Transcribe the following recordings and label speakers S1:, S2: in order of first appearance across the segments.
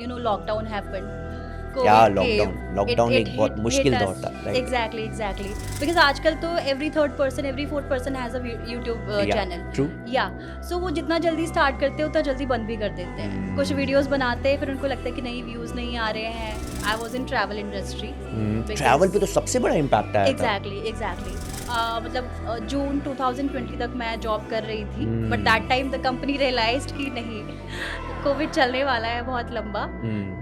S1: lockdown happened.
S2: Yeah,
S1: COVID came.
S2: Lockdown एक बहुत
S1: hit
S2: मुश्किल
S1: us.
S2: दौर था, right?
S1: Exactly. Because आजकल तो every third person, every fourth person has a YouTube
S2: Yeah,
S1: channel.
S2: true.
S1: Yeah. So वो जितना जल्दी स्टार्ट करते हैं उतना जल्दी बंद भी कर देते हैं. कुछ वीडियोस बनाते हैं फिर उनको लगता है कि नहीं व्यूज नहीं आ रहे हैं. I was in travel industry.
S2: Travel पे तो सबसे बड़ा इम्पैक्ट आया था.
S1: Exactly. मतलब जून 2020 तक मैं जॉब कर रही थी, but that time the company realised कि नहीं कोविड चलने वाला है बहुत लंबा,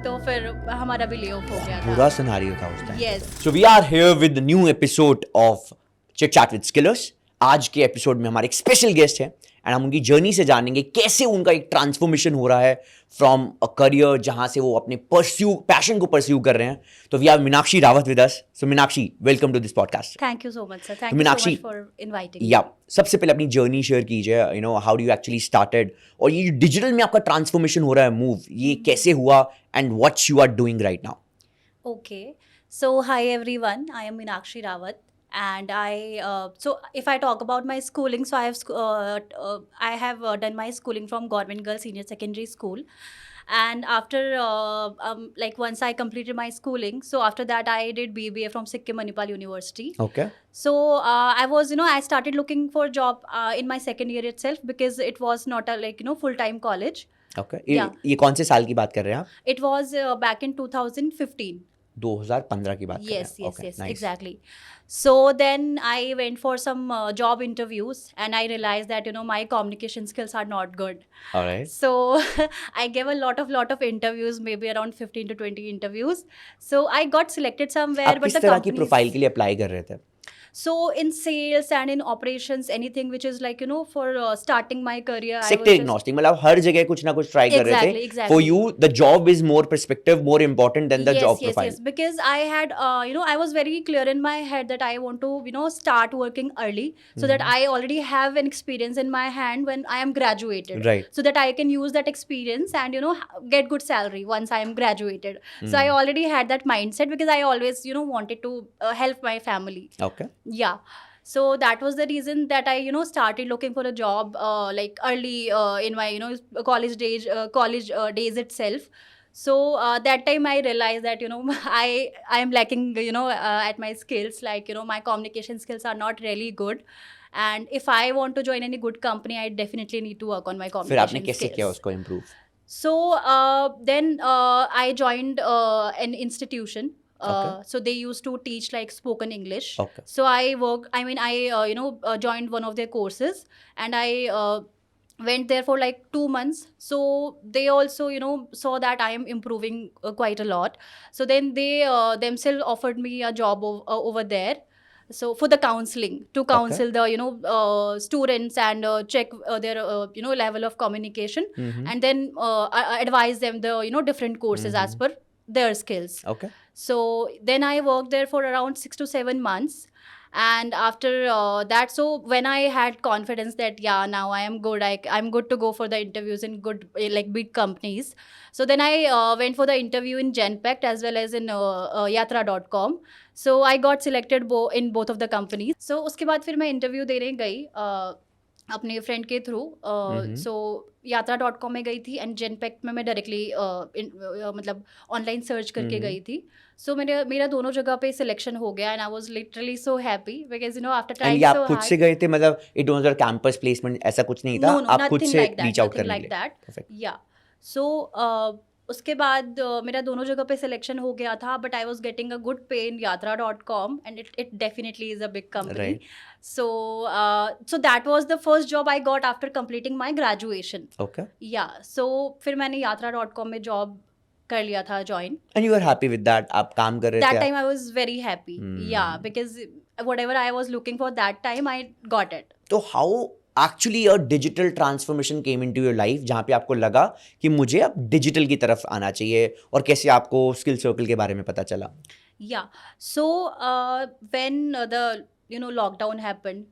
S1: तो फिर हमारा भी ले ऑफ हो गया था.
S2: बुरा सिनेरियो था उस time.
S1: Yes.
S2: So we are here with the new episode of ChitChat with Skillers. आज के एपिसोड में हमारे एक स्पेशल गेस्ट है एंड हम उनकी जर्नी से जानेंगे कैसे उनका एक ट्रांसफॉर्मेशन हो रहा है फ्रॉम अ करियर जहां से वो अपने पैशन को परस्यू कर रहे हैं. तो we have Meenakshi Rawat with us. So Meenakshi, welcome to this podcast.
S1: Thank you so much, sir. Thank you so much for inviting me.
S2: या सबसे पहले अपनी जर्नी शेयर कीजिए. How do you actually started, और ये डिजिटल में आपका ट्रांसफॉर्मेशन हो रहा है मूव, ये कैसे हुआ and what you are doing right now.
S1: Okay. So hi everyone. I am Meenakshi Rawat. And so if I talk about my schooling, so I have done my schooling from Government Girls Senior Secondary School, and after like once I completed my schooling, so after that I did BBA from Sikkim Manipal University.
S2: Okay.
S1: So I was I started looking for a job in my second year itself because it was not a full time college.
S2: Okay.
S1: Yeah.
S2: ये कौन से साल की बात कर रहे हैं आप?
S1: It was back in 2015.
S2: 2015 की बात कर रहे हैं.
S1: Yes,
S2: Okay, nice.
S1: exactly. So then I went for some job interviews and I realized that my communication skills are not good.
S2: All right.
S1: So I gave a lot of interviews, maybe around 15 to 20 interviews. So I got selected somewhere,
S2: आप
S1: but
S2: किस
S1: the
S2: तरह की
S1: companies.
S2: Profile के लिए apply कर रहे थे?
S1: So in sales and in operations, anything which is like for starting my career.
S2: Sector agnostic, मतलब हर जगह कुछ ना कुछ ट्राई कर रहे थे.
S1: Exactly.
S2: For you the job is more perspective, more important than the job profile.
S1: Yes, because I had I was very clear in my head that I want to start working early so that I already have an experience in my hand when I am graduated.
S2: Right.
S1: So that I can use that experience and get good salary once I am graduated. So I already had that mindset because I always wanted to help my family.
S2: Okay.
S1: Yeah. So that was the reason that I started looking for a job like early in my college days itself. So that time I realized that I am lacking at my skills, like my communication skills are not really good, and if I want to join any good company I definitely need to work on my communication
S2: फिर आपने कैसे
S1: skills.
S2: किया उसको improve?
S1: So then I joined an institution.
S2: Okay.
S1: So they used to teach like spoken English.
S2: Okay.
S1: So I joined one of their courses and I went there for like 2 months. So they also saw that I am improving quite a lot. So then they themselves offered me a job over there. So for the counseling, to counsel the students and check their level of communication, and then advise them the different courses as per their skills.
S2: Okay.
S1: So then I worked there for around 6 to 7 months. And after that, so when I had confidence that now I am good, I'm good to go for the interviews in good like big companies. So then I went for the interview in Genpact as well as in yatra.com. So I got selected in both of the companies. So उसके बाद फिर मैं interview देने गई अपने friend के through. सो yatra.com में गई थी एंड जेनपैक्ट में मैं डायरेक्टली मतलब ऑनलाइन सर्च करके गई थी. सो मेरा दोनों जगह पे सिलेक्शन हो गया and I was literally so happy because after trying
S2: so
S1: so
S2: आप खुद से गए थे, मतलब it was your campus placement, ऐसा कुछ नहीं था? आप खुद से रीच आउट करने के लिए?
S1: या सो उसके बाद मेरा दोनों जगह पे सिलेक्शन हो गया था, but I was getting a good पे इन yatra.com and it definitely is a big company. So that was the first job I got after completing my graduation.
S2: Okay.
S1: Yeah. So फिर मैंने yatra.com में job कर लिया था join.
S2: And you were happy with that? आप काम कर रहे थे?
S1: That time I was very happy. Yeah, because whatever I was looking for that time I got it.
S2: तो how actually a digital transformation came into your life जहाँ पे आपको लगा कि मुझे अब डिजिटल की तरफ आना चाहिए, और कैसे आपको स्किल सर्कल के बारे में पता चला?
S1: Yeah. So when the lockdown happened,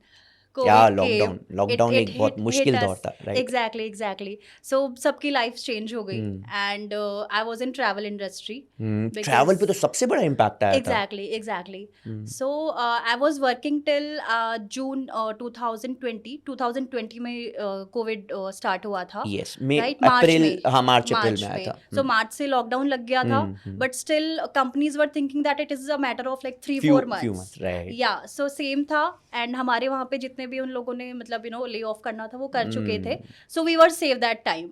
S2: क्या
S1: COVID
S2: lockdown
S1: came,
S2: lockdown
S1: it
S2: एक बहुत
S1: hit
S2: मुश्किल दौर
S1: us.
S2: था, राइट?
S1: Exactly. So सबकी लाइफ चेंज हो गई, and I was in travel industry
S2: travel
S1: because
S2: पे तो सबसे बड़ा इम्पैक्ट आया था।
S1: exactly. So I was working till June 2020 में COVID start हुआ था,
S2: यस, मई
S1: right? मार्च
S2: अप्रैल,
S1: में,
S2: हाँ मार्च अप्रैल में आया था।
S1: So मार्च से लॉकडाउन लग गया था, but still companies were thinking that it is a matter of like 3-4
S2: few
S1: months.
S2: months, right?
S1: या सो सेम था, एंड हमारे वहाँ पे जितने भी उन लोगों ने मतलब ले ऑफ करना था वो कर चुके थे, so we were save that time.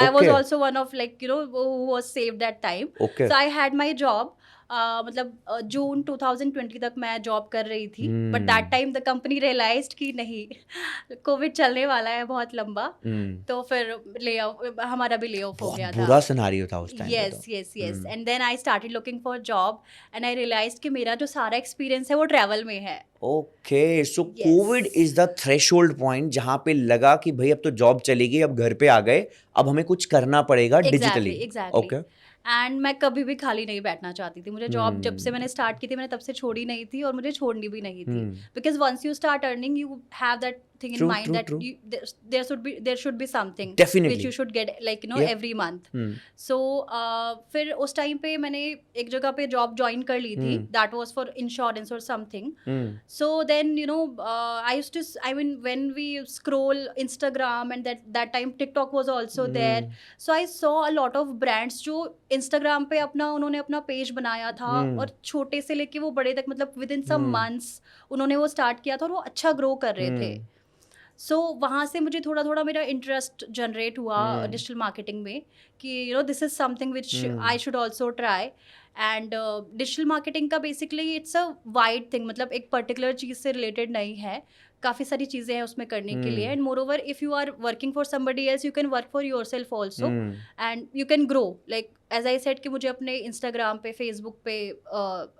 S1: I was
S2: Okay.
S1: also one of who was saved that time.
S2: Okay.
S1: So I had my job. मतलब जून 2020 तक मैं जॉब कर रही थी, but that time the company realised कि नहीं, कोविड चलने वाला है बहुत लंबा, तो फिर हमारा भी ले ऑफ हो गया था.
S2: बुरा सिनेरियो था उस टाइम पे तो।
S1: Yes. And then I started looking for job, and I realized कि मेरा जो सारा एक्सपीरियंस है वो ट्रैवल में है.
S2: Okay, so
S1: Yes.
S2: Covid is the threshold point जहां पे लगा कि भाई अब तो जॉब चलेगी, अब घर पे आ गए, अब हमें कुछ करना पड़ेगा डिजिटली।
S1: Exactly.
S2: ओके,
S1: एंड मैं कभी भी खाली नहीं बैठना चाहती थी. मुझे जॉब जब से मैंने स्टार्ट की थी, मैंने तब से छोड़ी नहीं थी, और मुझे छोड़नी भी नहीं थी, because once you start earning you have that thing in
S2: True,
S1: mind
S2: true,
S1: that
S2: true.
S1: there should be something
S2: Definitely.
S1: which you should get
S2: Yeah.
S1: every month. So फिर उस टाइम पे मैंने एक जगह पे जॉब ज्वाइन कर ली थी, that was for insurance or something. So then I used to, I mean, when we scroll Instagram, and that time TikTok was also there, so I saw a lot of brands जो Instagram पे उन्होंने अपना page बनाया था, और छोटे से लेके वो बड़े तक, मतलब विद इन सम मंथ्स उन्होंने वो स्टार्ट किया था, और वो अच्छा ग्रो कर रहे थे. सो वहाँ से मुझे थोड़ा थोड़ा मेरा इंटरेस्ट जनरेट हुआ डिजिटल मार्केटिंग में, कि this is something which I should also try. And digital marketing का basically it's a wide thing, मतलब एक पर्टिकुलर चीज़ से रिलेटेड नहीं है, काफ़ी सारी चीज़ें हैं उसमें करने के लिए. And moreover, if you are working for somebody else, you can work for yourself also, and you can grow. Like as I said कि मुझे अपने इंस्टाग्राम पे, फेसबुक पे,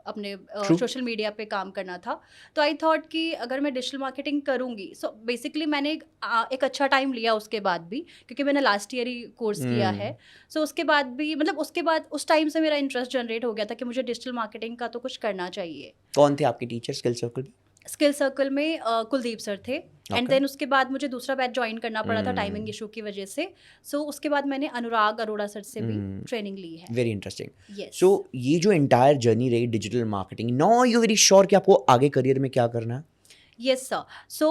S1: अपने सोशल मीडिया पे काम करना था, तो आई थॉट कि अगर मैं डिजिटल मार्केटिंग करूँगी, सो बेसिकली मैंने एक अच्छा टाइम लिया उसके बाद भी, क्योंकि मैंने लास्ट ईयर ही कोर्स किया है. सो उसके बाद भी, मतलब उसके बाद उस टाइम से मेरा इंटरेस्ट जनरेट हो गया था कि मुझे डिजिटल मार्केटिंग का तो कुछ करना चाहिए.
S2: कौन थे आपके टीचर स्किल सर्कल पे?
S1: स्किल सर्कल में कुलदीप सर थे. एंड देन उसके बाद मुझे दूसरा बैच ज्वाइन करना पड़ा था टाइमिंग इशू की वजह से. सो उसके बाद मैंने अनुराग अरोड़ा सर से भी ट्रेनिंग ली है.
S2: Very interesting.
S1: Yes.
S2: सो ये जो एंटायर जर्नी रही digital marketing, now you very sure कि आपको आगे करियर में क्या करना है?
S1: Yes sir. So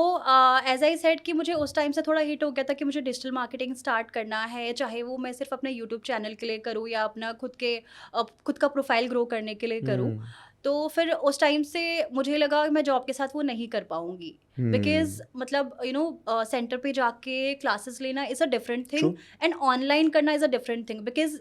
S1: as I said कि मुझे उस टाइम से थोड़ा हिट हो गया था कि मुझे डिजिटल मार्केटिंग स्टार्ट करना है, चाहे वो मैं सिर्फ अपने यूट्यूब चैनल के लिए करूँ या अपना खुद का प्रोफाइल ग्रो करने के लिए करूँ. तो फिर उस टाइम से मुझे लगा मैं जॉब के साथ वो नहीं कर पाऊंगी, बिकॉज मतलब सेंटर पे जाके क्लासेस लेना is a different thing, and online करना is a different thing, because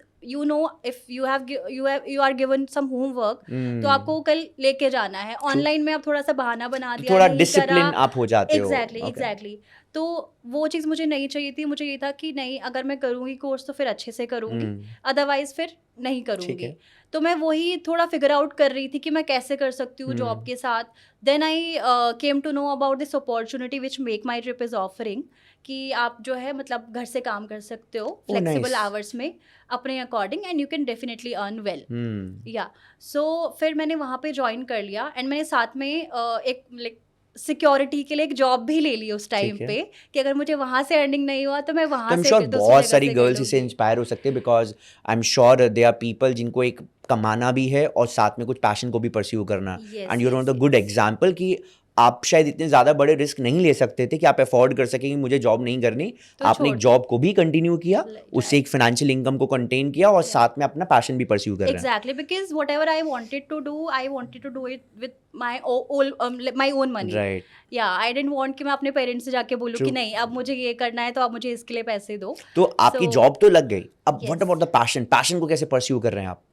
S1: if you are given some homework, तो आपको कल लेके जाना है. ऑनलाइन में आप थोड़ा सा बहाना बना दिया,
S2: थोड़ा डिसिप्लिन आप हो जाते हो.
S1: एग्जैक्टली. तो वो चीज़ मुझे नहीं चाहिए थी. मुझे ये था कि नहीं, अगर मैं करूँगी कोर्स तो फिर अच्छे से करूँगी, अदरवाइज फिर नहीं करूँगी. तो मैं वही थोड़ा फिगर आउट कर रही थी कि मैं कैसे कर सकती हूँ जॉब के साथ. Then I came to know about this opportunity which MakeMyTrip is offering, कि आप जो है मतलब घर से काम कर सकते हो फ्लेक्सिबल आवर्स में अपने according, and you can definitely earn well. या सो फिर मैंने वहाँ पे ज्वाइन कर लिया, एंड मैंने साथ में एक लाइक सिक्योरिटी के लिए एक जॉब भी ले ली उस टाइम पे, कि अगर मुझे वहाँ से अर्निंग नहीं हुआ तो मैं वहाँ से
S2: फिर बहुत सारी गर्ल्स इससे इंस्पायर हो सकते हैं, because I am sure they are people जिनको एक कमाना भी है और साथ में कुछ पैशन को भी परस्यू करना. And you are the good example कि आप शायद इतने ज़्यादा बड़े रिस्क नहीं ले सकते थे कि आप अफोर्ड कर सकें कि मुझे जॉब नहीं करनी, तो आपने एक जॉब को भी कंटिन्यू किया, उससे एक फाइनेंशियल इनकम को कंटेन किया, और साथ में अपना पैशन भी परस्यू कर रहे हैं.
S1: Exactly, because whatever I wanted to do it with my own money.
S2: Right.
S1: या आई डिडंट वांट कि मैं अपने पेरेंट्स से जाके बोलूं कि नहीं अब मुझे ये करना है तो आप मुझे इसके लिए पैसे दो.
S2: तो आपकी जॉब तो लग गई, अब व्हाट अबाउट द पैशन को कैसे परस्यू कर रहे हैं आप?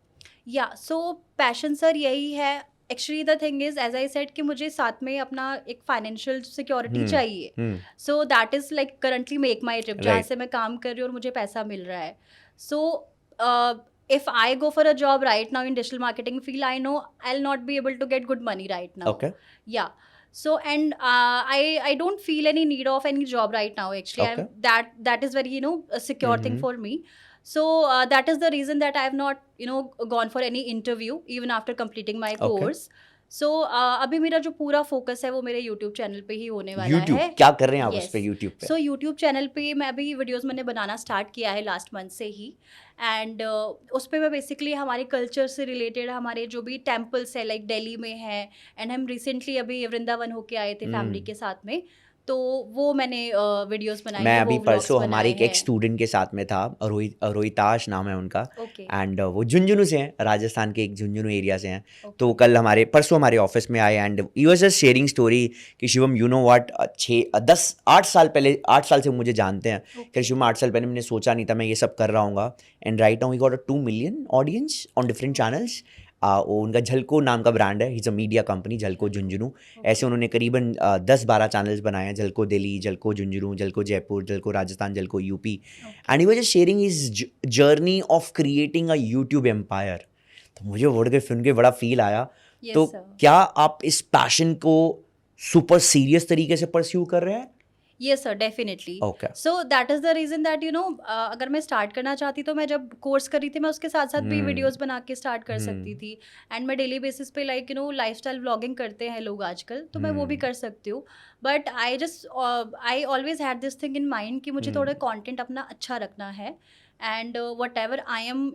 S1: या सो पैशन सर यही है. Actually the thing is, as I said कि मुझे साथ में अपना एक फाइनेंशियल सिक्योरिटी चाहिए. So that is like currently MakeMyTrip, जहाँ से मैं काम कर रही हूँ और मुझे पैसा मिल रहा है. सो if I go for a job right now in digital marketing field, I know I'll not be able to get good money right now.
S2: Okay.
S1: Yeah. So and I don't feel any need of any job right now actually.
S2: Okay.
S1: That is very a secure thing for me. So that is the reason that I have not gone for any interview even after completing my course. सो अभी मेरा जो पूरा focus है वो मेरे YouTube channel पे ही होने वाला
S2: YouTube
S1: है।
S2: क्या कर रहे हैं आप उस
S1: Yes.
S2: पे YouTube पे?
S1: सो यूट्यूब चैनल पे मैं अभी वीडियोस मैंने बनाना स्टार्ट किया है लास्ट मंथ से ही। एंड उस पे मैं बेसिकली हमारे कल्चर से रिलेटेड हमारे जो भी टेम्पल्स है लाइक दिल्ली में है, एंड हम रिसेंटली अभी वृंदावन होके आए थे फैमिली के साथ में, तो वो मैंने वीडियोस बनाई
S2: मैं
S1: है,
S2: अभी
S1: वो व्लॉग्स
S2: परसों हमारे
S1: बनाए
S2: एक
S1: हैं।
S2: एक्स स्टूडेंट के साथ में था, रोहिताश नाम है उनका,
S1: ओके
S2: एंड वो झुंझुनू से हैं, राजस्थान के एक झुंझुनू एरिया से हैं।
S1: ओके
S2: तो कल परसों हमारे ऑफिस में आए and he was just sharing story कि शिवम यू नो व्हाट, 8 साल से मुझे जानते हैं कि
S1: ओके
S2: शिवम 8 साल पहले मैंने सोचा नहीं था मैं ये सब कर रहा हूँ, and right now he got a 2 million audience on different channels. वो उनका झलको नाम का ब्रांड है, is a media company Jhalko Jhunjhunu. ऐसे उन्होंने करीबन 10-12 चैनल्स बनाए हैं, Jhalko Delhi, Jhalko Jhunjhunu, Jhalko Jaipur, Jhalko Rajasthan, Jhalko UP, and he was just sharing his journey of creating a YouTube empire. तो मुझे वर्ड के सुन के बड़ा फील आया। तो
S1: यस सर।
S2: क्या आप इस पैशन को सुपर सीरियस तरीके से परस्यू कर रहे हैं?
S1: Yes sir, definitely.
S2: Okay
S1: so that is the reason that अगर मैं स्टार्ट करना चाहती तो मैं जब कोर्स कर रही थी मैं उसके साथ साथ भी वीडियोस बना के स्टार्ट कर सकती थी। एंड मैं डेली बेसिस पे लाइक लाइफस्टाइल व्लॉगिंग करते हैं लोग आजकल, तो मैं वो भी कर सकती हूँ। But I always had this thing in mind कि मुझे थोड़ा कंटेंट अपना अच्छा रखना है, and whatever I am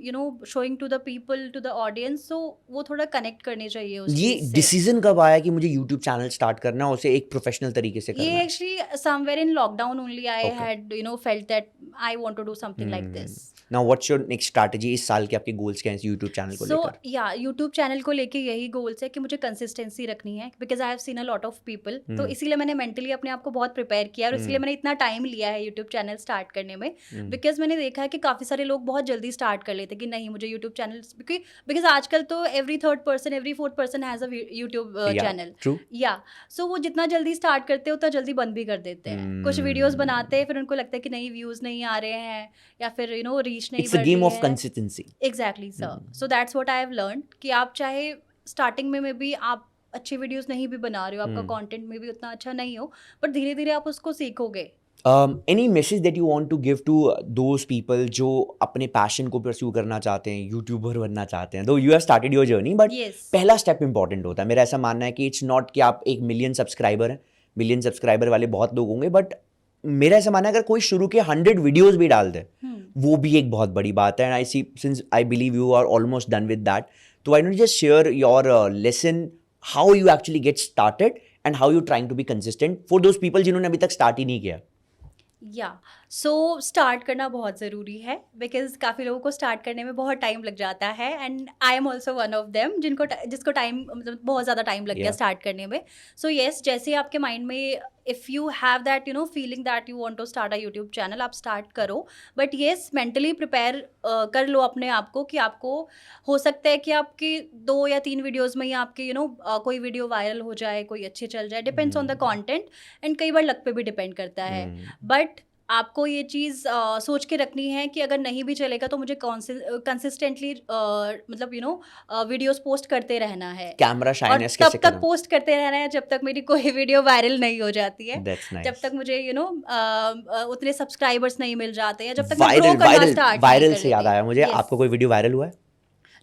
S1: showing to the people, to the audience, so वो थोड़ा कनेक्ट करनी चाहिए उस
S2: ये
S1: चीज़ से।
S2: डिसीजन कब आया कि मुझे यूट्यूब चैनल स्टार्ट करना है, उसे एक प्रोफेशनल तरीके से करना
S1: ये
S2: है?
S1: Actually somewhere in lockdown only I
S2: Okay.
S1: Had felt that I want to do something like this.
S2: Now what's your next strategy? इस साल के आपके गोल्स क्या हैं इस यूट्यूब चैनल को
S1: सो
S2: लेकर?
S1: या यूट्यूब चैनल को लेके यही गोल्स है कि मुझे कंसिस्टेंसी रखनी है, because I have seen a lot of people. तो इसीलिए मैंने मेंटली अपने आप को बहुत प्रिपेयर किया, और इसीलिए मैंने इतना टाइम लिया है यूट्यूब चैनल स्टार्ट करने में। बिकॉज मैंने देखा है कि काफ़ी सारे लोग बहुत जल्दी स्टार्ट कर लेते हैं कि नहीं मुझे यूट्यूब चैनल, बिकॉज आजकल तो every third person, every fourth person has a YouTube channel.
S2: True.
S1: या सो वो जितना जल्दी स्टार्ट करते हैं उतना जल्दी बंद भी कर देते हैं। कुछ वीडियोस बनाते हैं, फिर उनको लगता है कि नहीं व्यूज़ नहीं आ रहे हैं, या फिर रीच नहीं
S2: इट्स अ
S1: बढ़
S2: गेम
S1: रही
S2: ऑफ
S1: है।
S2: Consistency.
S1: Exactly sir. So that's what I have learn कि आप चाहे स्टार्टिंग में भी आप अच्छी वीडियोस नहीं भी बना रहे हो, आपका कंटेंट में भी उतना अच्छा नहीं हो, पर धीरे धीरे आप उसको सीखोगे।
S2: Any message that you want to give to those people जो अपने पैशन को परस्यू करना चाहते हैं, यूट्यूबर बनना चाहते हैं? दो you have started your journey, but
S1: Yes.
S2: पहला स्टेप इंपॉर्टेंट होता है। मेरा ऐसा मानना है कि इट्स नॉट कि आप 1 मिलियन सब्सक्राइबर हैं, मिलियन सब्सक्राइबर वाले बहुत लोग होंगे, बट मेरा ऐसा मानना है अगर कोई शुरू के 100 वीडियोस भी डाल दे वो भी एक बहुत बड़ी बात है। And I see, since I believe you are almost done with that, तो I don't just share your lesson how you actually get started and how you trying to be consistent for those people जिन्होंने अभी तक start ही नहीं किया।
S1: या so start करना बहुत ज़रूरी है, बिकॉज काफ़ी लोगों को स्टार्ट करने में बहुत टाइम लग जाता है, and I am also one of them जिसको टाइम मतलब बहुत ज़्यादा टाइम लग गया
S2: Yeah.
S1: स्टार्ट करने में। सो येस, जैसे आपके माइंड में if you have that feeling that you want to start a YouTube channel, आप स्टार्ट करो। बट येस, मेंटली प्रिपेयर कर लो अपने आप को कि आपको हो सकता है कि आपकी 2 या 3 वीडियोज़ में ही आपके कोई वीडियो वायरल हो जाए, कोई अच्छी चल जाए, depends on the content, and कई बार लक पे भी डिपेंड करता है। बट आपको ये चीज़ सोच के रखनी है कि अगर नहीं भी चलेगा तो मुझे कंसिस्टेंटली मतलब वीडियोस पोस्ट करते रहना है,
S2: कैमरा
S1: और
S2: शाइनेस
S1: तब
S2: कैसे
S1: तक
S2: करना?
S1: पोस्ट करते रहना है जब तक मेरी कोई वीडियो वायरल नहीं हो जाती है,
S2: That's nice.
S1: जब तक मुझे उतने सब्सक्राइबर्स नहीं मिल जाते हैं, जब तक मैं ग्रो
S2: वायरल
S1: करना
S2: वायरल
S1: स्टार्ट
S2: वायरल
S1: नहीं
S2: से याद
S1: कर
S2: आया मुझे,
S1: लेती।
S2: आपको कोई वीडियो वायरल हुआ है?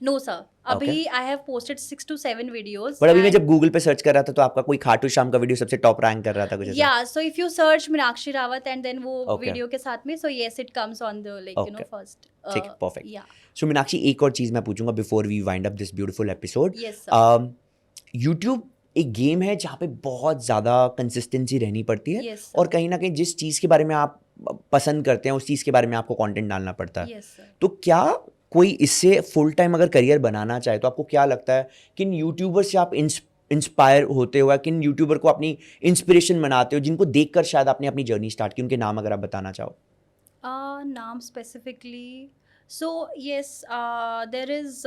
S1: नो सर, अभी I have posted 6 to 7 videos.
S2: But अभी मैं जब गूगल पे सर्च कर रहा था तो आपका कोई खाटू श्याम का वीडियो सबसे टॉप रैंक कर रहा था कुछ ऐसा?
S1: या so if you search Meenakshi Rawat and then वो
S2: Okay.
S1: वीडियो के साथ में, so yes it comes on the
S2: Okay.
S1: First.
S2: ठीक, perfect.
S1: या
S2: सो मीनाक्षी, एक और चीज़ मैं पूछूंगा before we wind up this beautiful episode.
S1: Yes sir.
S2: YouTube एक गेम है जहाँ पे बहुत ज़्यादा कंसिस्टेंसी रहनी पड़ती है,
S1: Yes, sir.
S2: और कहीं ना कहीं जिस चीज़ के बारे में आप पसंद करते हैं उस चीज़ के बारे में आपको कंटेंट डालना पड़ता है।
S1: Yes sir.
S2: तो क्या कोई इससे फुल टाइम अगर करियर बनाना चाहे तो आपको क्या लगता है किन यूट्यूबर से आप इंस्पायर होते हो, या किन यूट्यूबर को अपनी इंस्पिरेशन बनाते हो जिनको देखकर शायद आपने अपनी जर्नी स्टार्ट की? उनके नाम अगर आप बताना चाहो।
S1: नाम specifically, so yes, there is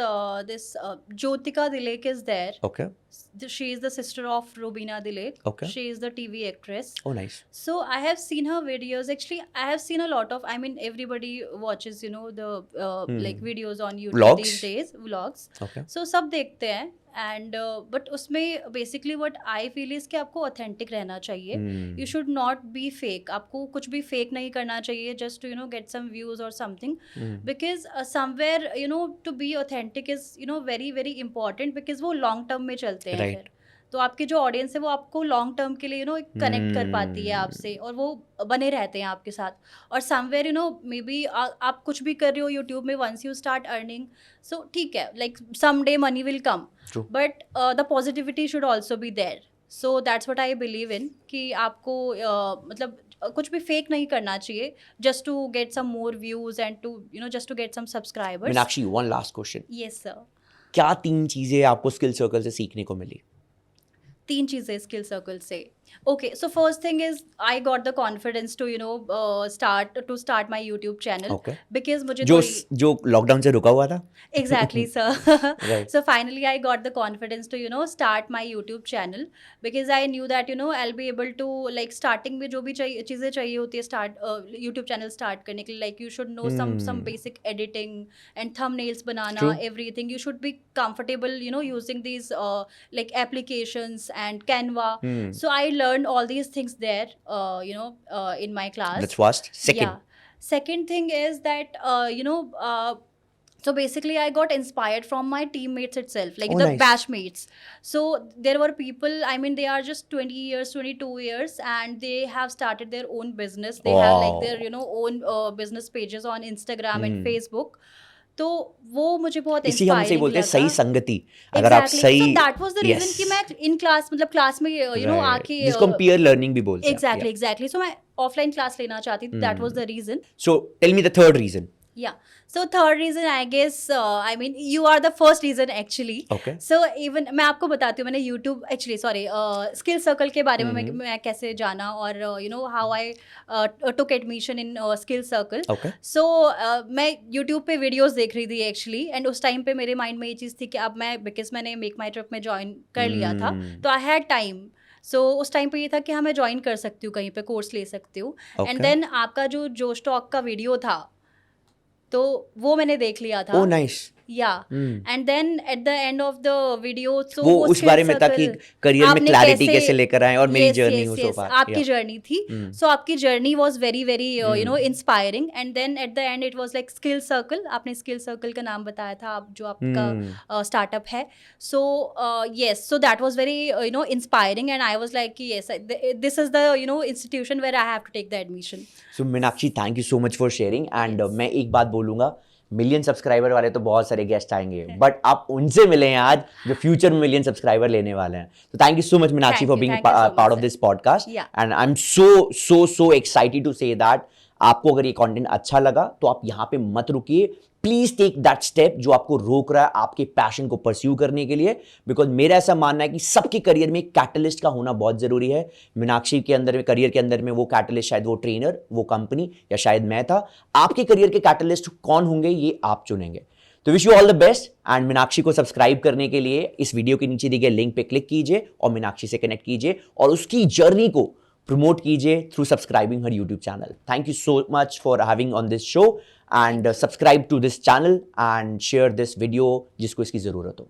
S1: this Jyotika Dilek is there.
S2: Okay,
S1: She is the sister of Robina Dilek.
S2: Okay.
S1: She is the TV actress.
S2: Oh nice.
S1: So I have seen her videos. Actually, I have seen a lot of. I mean, everybody watches, the like videos on YouTube
S2: Vlogs?
S1: these days, vlogs.
S2: Okay,
S1: So सब देखते हैं, and but उसमें basically what I feel is कि आपको authentic रहना चाहिए। You should not be fake. आपको कुछ भी फेक नहीं करना चाहिए just to get some views और something, because somewhere to be authentic is very very important, because वो लॉन्ग टर्म में चलते हैं
S2: Right.
S1: फिर। तो आपकी जो ऑडियंस है वो आपको लॉन्ग टर्म के लिए एक कनेक्ट कर पाती है आपसे, और वो बने रहते हैं आपके साथ। और समवेयर मे बी आप कुछ भी कर रहे हो यूट्यूब में, once you start earning, so ठीक है, like some day money will come, but the positivity should also be there. So that's what I believe in, कि आपको मतलब कुछ भी फेक नहीं करना चाहिए, just to get some more views and to just to get some subscribers.
S2: Meenakshi, one last question.
S1: Yes sir.
S2: क्या 3 चीजें आपको स्किल सर्कल से सीखने को मिली?
S1: 3 चीज़ें स्किल सर्कल से। Okay, so first thing is I got the confidence to start my YouTube channel,
S2: Okay.
S1: Because मुझे
S2: जो लॉकडाउन से रुका हुआ था।
S1: exactly sir.
S2: Right.
S1: So finally I got the confidence to start my YouTube channel, because I knew that I'll be able to, like, starting में जो भी चीज़ें चाहिए होती है start YouTube channel start करने के लिए, like you should know some basic editing and thumbnails banana,
S2: True.
S1: everything you should be comfortable using these like applications and Canva. So I learned all these things there in my class.
S2: That's first. Second.
S1: Yeah. Second thing is that so basically I got inspired from my teammates itself, like the
S2: nice.
S1: batchmates. So there were people, I mean, they are just 20 years, 22 years, and they have started their own business. They have like their own business pages on Instagram and Facebook. तो वो मुझे बहुत
S2: इसी हम से बोलते हैं सही संगति। अगर
S1: exactly.
S2: आप सही,
S1: so that was the reason कि मैं इन क्लास, मतलब क्लास में आके,
S2: जिसको हम peer learning भी बोलते हैं।
S1: exactly. So मैं ऑफलाइन क्लास लेना चाहती थी, that was the reason.
S2: So tell me the third reason.
S1: Yeah. So third reason, I guess, I mean, you are the first reason actually.
S2: Okay.
S1: So even मैं आपको बताती हूँ, मैंने YouTube actually skill circle के बारे में मैं कैसे जाना, और how I took admission in skill circle.
S2: Okay.
S1: So मैं YouTube पे videos देख रही थी actually, and उस time पे मेरे mind में ये चीज़ थी कि अब मैं, because मैंने MakeMyTrip में join कर लिया था, तो I had time. So उस टाइम पे ये था कि हाँ मैं ज्वाइन कर सकती हूँ, कहीं पे कोर्स ले सकती हूँ। एंड देन आपका जो जोश टॉक का वीडियो था, तो वो मैंने देख लिया था।
S2: Oh, nice.
S1: Yeah. And then at the end of the video, so
S2: वो उस
S1: skill
S2: बारे में था कि
S1: circle,
S2: करियर में
S1: आपने
S2: क्लैरिटी कैसे लेकर आए, और मेरी
S1: yes,
S2: जर्नी
S1: yes,
S2: हो
S1: yes,
S2: so far.
S1: आपकी जर्नी थी। So आपकी journey was very very inspiring, and then at the end it was like skill circle. आपने skill circle का नाम बताया था, आप जो आपका स्टार्टअप है। So yes, so that was very inspiring, and I was like yes, this is the institution where I have to take the admission.
S2: So Meenakshi, thank you so much for sharing. And मैं एक बात बोलूँगा, million subscriber वाले तो बहुत सारे guest आएंगे, but आप उनसे मिले हैं आज जो फ्यूचर में मिलियन सब्सक्राइबर लेने वाले हैं। तो thank you so much Meenakshi for being part of this podcast, and I am so excited to say that आपको अगर ये कंटेंट अच्छा लगा तो आप यहाँ पे मत रुकिए, प्लीज टेक दैट स्टेप जो आपको रोक रहा है आपके पैशन को परस्यू करने के लिए, बिकॉज मेरा ऐसा मानना है कि सबके करियर में कैटलिस्ट का होना बहुत जरूरी है। मीनाक्षी के अंदर में, करियर के अंदर में वो कैटलिस्ट शायद वो ट्रेनर, वो कंपनी, या शायद मैं था। आपके करियर के कैटलिस्ट कौन होंगे ये आप चुनेंगे। तो wish you all the best, and Meenakshi को सब्सक्राइब करने के लिए इस वीडियो के नीचे दिए गए लिंक पे क्लिक कीजिए और मीनाक्षी से कनेक्ट कीजिए और उसकी जर्नी को promote कीजिए through subscribing her YouTube channel. Thank you so much for having on this show, and subscribe to this channel and share this video जिसको इसकी ज़रूरत हो।